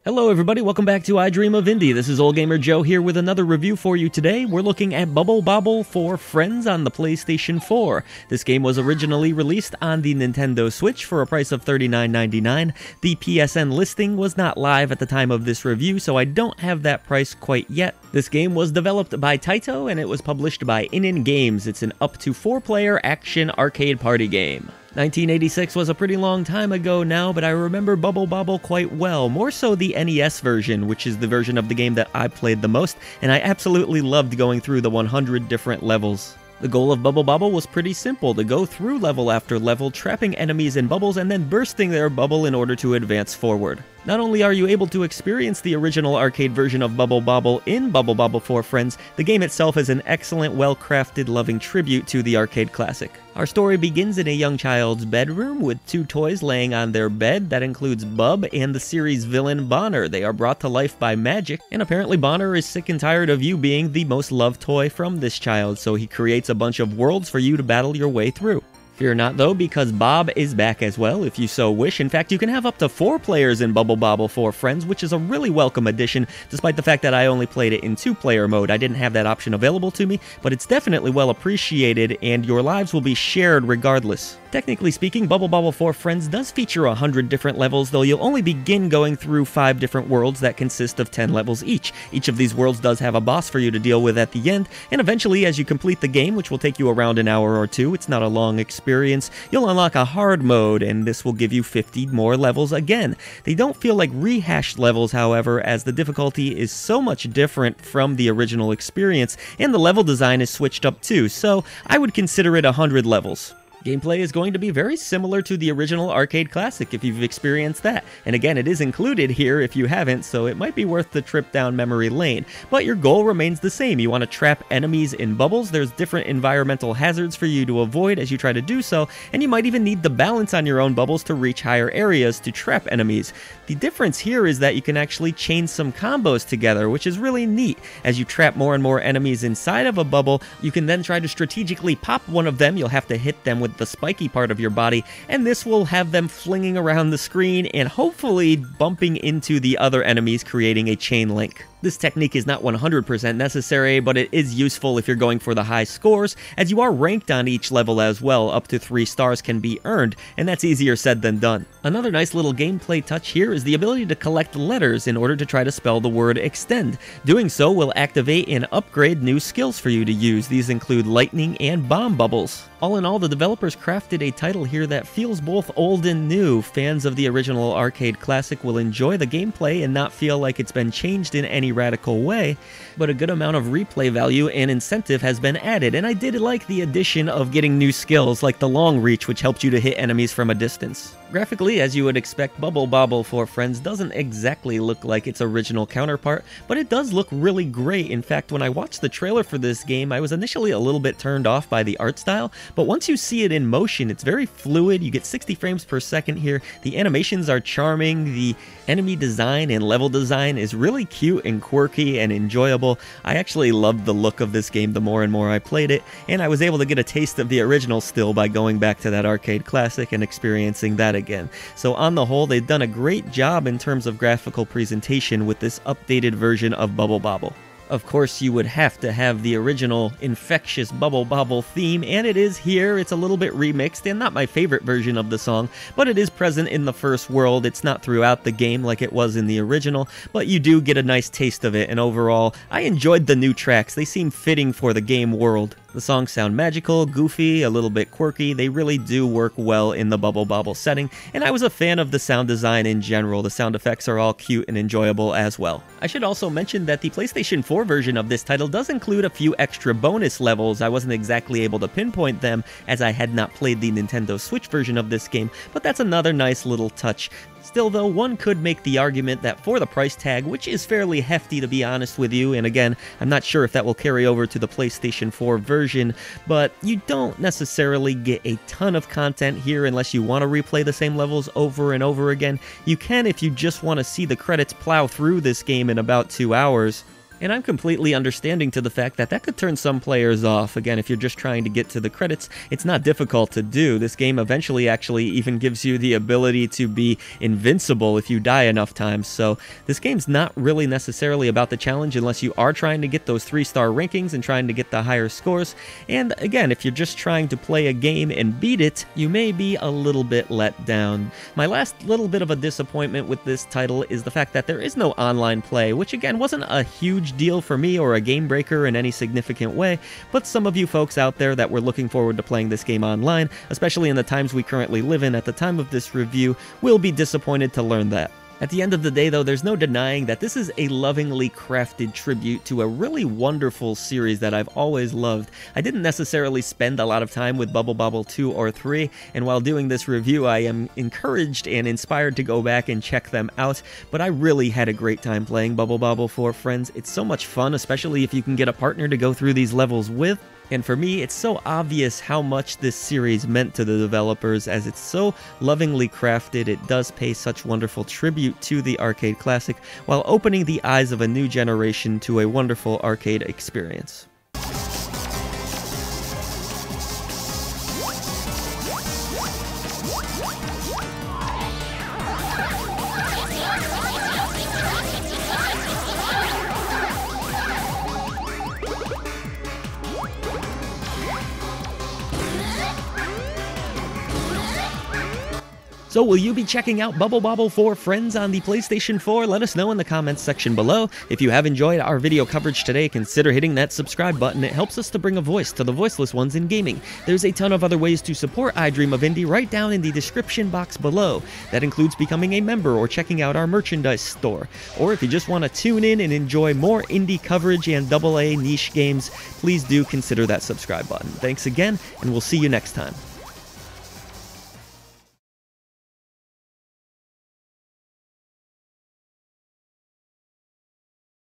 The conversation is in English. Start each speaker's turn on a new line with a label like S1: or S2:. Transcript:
S1: Hello everybody, welcome back to I Dream of Indie. This is Ole Gamer Joe here with another review for you today. We're looking at Bubble Bobble for Friends on the PlayStation 4. This game was originally released on the Nintendo Switch for a price of $39.99. The PSN listing was not live at the time of this review, so I don't have that price quite yet. This game was developed by Taito and it was published by Inin Games. It's an up to 4-player action arcade party game. 1986 was a pretty long time ago now, but I remember Bubble Bobble quite well, more so the NES version, which is the version of the game that I played the most, and I absolutely loved going through the 100 different levels. The goal of Bubble Bobble was pretty simple, to go through level after level, trapping enemies in bubbles and then bursting their bubble in order to advance forward. Not only are you able to experience the original arcade version of Bubble Bobble in Bubble Bobble for Friends, the game itself is an excellent, well-crafted, loving tribute to the arcade classic. Our story begins in a young child's bedroom with two toys laying on their bed. That includes Bub and the series villain Bonner. They are brought to life by magic, and apparently Bonner is sick and tired of you being the most loved toy from this child, so he creates a bunch of worlds for you to battle your way through. Fear not though, because Bob is back as well, if you so wish. In fact, you can have up to 4 players in Bubble Bobble for Friends, which is a really welcome addition, despite the fact that I only played it in 2-player mode. I didn't have that option available to me, but it's definitely well appreciated, and your lives will be shared regardless. Technically speaking, Bubble Bobble for Friends does feature 100 different levels, though you'll only begin going through 5 different worlds that consist of 10 levels each. Each of these worlds does have a boss for you to deal with at the end, and eventually as you complete the game, which will take you around an hour or two, it's not a long experience, you'll unlock a hard mode, and this will give you 50 more levels again. They don't feel like rehashed levels, however, as the difficulty is so much different from the original experience, and the level design is switched up too, so I would consider it 100 levels. Gameplay is going to be very similar to the original arcade classic if you've experienced that, and again it is included here if you haven't, so it might be worth the trip down memory lane. But your goal remains the same. You want to trap enemies in bubbles. There's different environmental hazards for you to avoid as you try to do so, and you might even need the balance on your own bubbles to reach higher areas to trap enemies. The difference here is that you can actually chain some combos together, which is really neat. As you trap more and more enemies inside of a bubble, you can then try to strategically pop one of them. You'll have to hit them with the spiky part of your body, and this will have them flinging around the screen and hopefully bumping into the other enemies, creating a chain link. This technique is not 100% necessary, but it is useful if you're going for the high scores, as you are ranked on each level as well. Up to 3 stars can be earned, and that's easier said than done. Another nice little gameplay touch here is the ability to collect letters in order to try to spell the word extend. Doing so will activate and upgrade new skills for you to use. These include lightning and bomb bubbles. All in all, the developers crafted a title here that feels both old and new. Fans of the original arcade classic will enjoy the gameplay and not feel like it's been changed in any radical way, but a good amount of replay value and incentive has been added, and I did like the addition of getting new skills like the long reach, which helped you to hit enemies from a distance. Graphically, as you would expect, Bubble Bobble for Friends doesn't exactly look like its original counterpart, but it does look really great. In fact, when I watched the trailer for this game, I was initially a little bit turned off by the art style, but once you see it in motion, it's very fluid. You get 60 frames per second here. The animations are charming. The enemy design and level design is really cute and quirky and enjoyable. I actually loved the look of this game the more and more I played it, and I was able to get a taste of the original still by going back to that arcade classic and experiencing that again. So on the whole, they've done a great job in terms of graphical presentation with this updated version of Bubble Bobble. Of course, you would have to have the original infectious Bubble Bobble theme, and it is here. It's a little bit remixed, and not my favorite version of the song, but it is present in the first world. It's not throughout the game like it was in the original, but you do get a nice taste of it, and overall, I enjoyed the new tracks. They seem fitting for the game world. The songs sound magical, goofy, a little bit quirky. They really do work well in the Bubble Bobble setting, and I was a fan of the sound design in general. The sound effects are all cute and enjoyable as well. I should also mention that the PlayStation 4 version of this title does include a few extra bonus levels. I wasn't exactly able to pinpoint them as I had not played the Nintendo Switch version of this game, but that's another nice little touch. Still though, one could make the argument that for the price tag, which is fairly hefty to be honest with you, and again, I'm not sure if that will carry over to the PlayStation 4 version, but you don't necessarily get a ton of content here unless you want to replay the same levels over and over again. You can if you just want to see the credits plow through this game in about 2 hours. And I'm completely understanding to the fact that that could turn some players off. Again, if you're just trying to get to the credits, it's not difficult to do. This game eventually actually even gives you the ability to be invincible if you die enough times. So this game's not really necessarily about the challenge unless you are trying to get those 3-star rankings and trying to get the higher scores. And again, if you're just trying to play a game and beat it, you may be a little bit let down. My last little bit of a disappointment with this title is the fact that there is no online play, which again wasn't a huge deal for me or a game breaker in any significant way, but some of you folks out there that were looking forward to playing this game online, especially in the times we currently live in at the time of this review, will be disappointed to learn that. At the end of the day, though, there's no denying that this is a lovingly crafted tribute to a really wonderful series that I've always loved. I didn't necessarily spend a lot of time with Bubble Bobble 2 or 3, and while doing this review, I am encouraged and inspired to go back and check them out, but I really had a great time playing Bubble Bobble 4 Friends. It's so much fun, especially if you can get a partner to go through these levels with. And for me, it's so obvious how much this series meant to the developers, as it's so lovingly crafted. It does pay such wonderful tribute to the arcade classic, while opening the eyes of a new generation to a wonderful arcade experience. So will you be checking out Bubble Bobble 4 Friends on the PlayStation 4? Let us know in the comments section below. If you have enjoyed our video coverage today, consider hitting that subscribe button. It helps us to bring a voice to the voiceless ones in gaming. There's a ton of other ways to support I Dream of Indie right down in the description box below. That includes becoming a member or checking out our merchandise store. Or if you just want to tune in and enjoy more indie coverage and AA niche games, please do consider that subscribe button. Thanks again, and we'll see you next time.